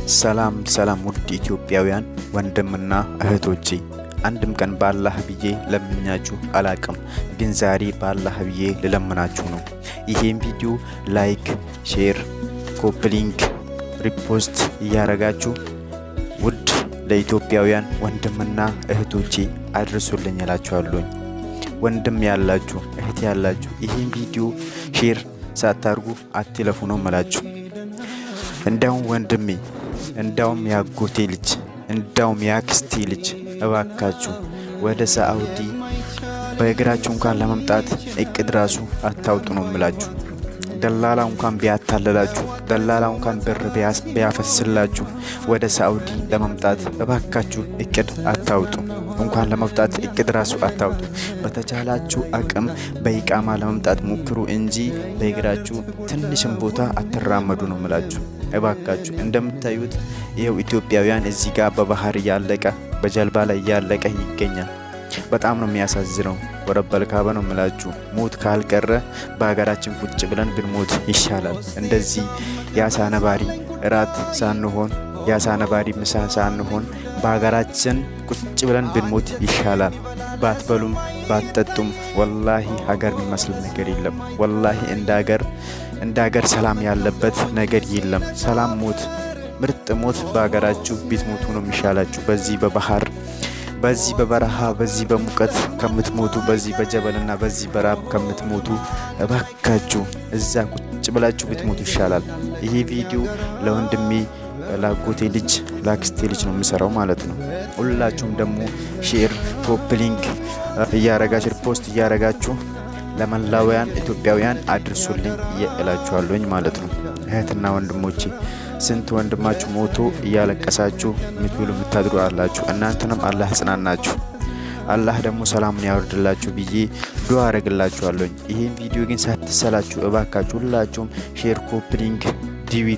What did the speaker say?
ሰላም ውድ ኢትዮጵያውያን ወንድምና እህቶቼ አንድም ቀን በአላህ ብዬ ለምኛችሁ አላቅም፣ ግን ዛሬ በአላህ ብዬ ልለምናችሁ ነው። ይሄን ቪዲዮ ላይክ፣ ሼር፣ ኮፒ ሊንክ፣ ሪፖስት እያረጋችሁ ውድ ለኢትዮጵያውያን ወንድምና እህቶቼ አድርሱልኝ እላችኋለሁ። ወንድም ያላችሁ እህት ያላችሁ ይሄን ቪዲዮ ሼር ሳታርጉ አትለፉ ነው መላችሁ። እንዳውም ወንድሜ እንዳውም ያጎቴ ልጅ እንዳውም ያክስቴ ልጅ እባካችሁ ወደ ሳዑዲ በእግራችሁ እንኳን ለመምጣት እቅድ ራሱ አታውጡ ነው የምላችሁ። ደላላ እንኳን ቢያታለላችሁ፣ ደላላ እንኳን ብር ቢያፈስላችሁ ወደ ሳዑዲ ለመምጣት እባካችሁ እቅድ አታውጡ። እንኳን ለመምጣት እቅድ ራሱ አታውጡ። በተቻላችሁ አቅም በኢቃማ ለመምጣት ሞክሩ እንጂ በእግራችሁ ትንሽም ቦታ አትራመዱ ነው የምላችሁ። እባካችሁ እንደምታዩት ይሄው ኢትዮጵያውያን እዚህ ጋር በባህር ያለቀ በጀልባ ላይ ያለቀ ይገኛል። በጣም ነው የሚያሳዝነው። ወረበል ካበ ነው የምላችሁ። ሞት ካልቀረ በሀገራችን ቁጭ ብለን ብንሞት ይሻላል። እንደዚህ ያሳ ነባሪ እራት ሳንሆን ያሳ ነባሪ ምሳ ሳንሆን በሀገራችን ቁጭ ብለን ብንሞት ይሻላል። ባትበሉም ባትጠጡም ወላሂ ሀገር የሚመስል ነገር የለም። ወላሂ እንደ ሀገር ሰላም ያለበት ነገር የለም። ሰላም ሞት፣ ምርጥ ሞት በሀገራችሁ ብትሞቱ ነው የሚሻላችሁ። በዚህ በባህር በዚህ በበረሃ በዚህ በሙቀት ከምትሞቱ በዚህ በጀበልና በዚህ በራብ ከምትሞቱ እባካችሁ እዛ ቁጭ ብላችሁ ብትሞቱ ይሻላል። ይሄ ቪዲዮ ለወንድሜ ላጎቴ ልጅ ላክስቴ ልጅ ነው የሚሰራው ማለት ነው። ሁላችሁም ደግሞ ሼር ኮፒ ሊንክ እያረጋችሁ ሪፖስት እያረጋችሁ ለመላውያን ኢትዮጵያውያን አድርሱልኝ እላችኋለሁኝ ማለት ነው። እህትና ወንድሞቼ ስንት ወንድማችሁ ሞቶ እያለቀሳችሁ ምትውሉ ምታድሩ አላችሁ። እናንተንም አላህ ያጽናናችሁ፣ አላህ ደግሞ ሰላሙን ያወርድላችሁ ብዬ ዱአ አረግላችኋለሁ። ይሄን ቪዲዮ ግን ሳትሰላችሁ እባካችሁ ሁላችሁም ሼር ኮፒ ሊንክ ዲቪ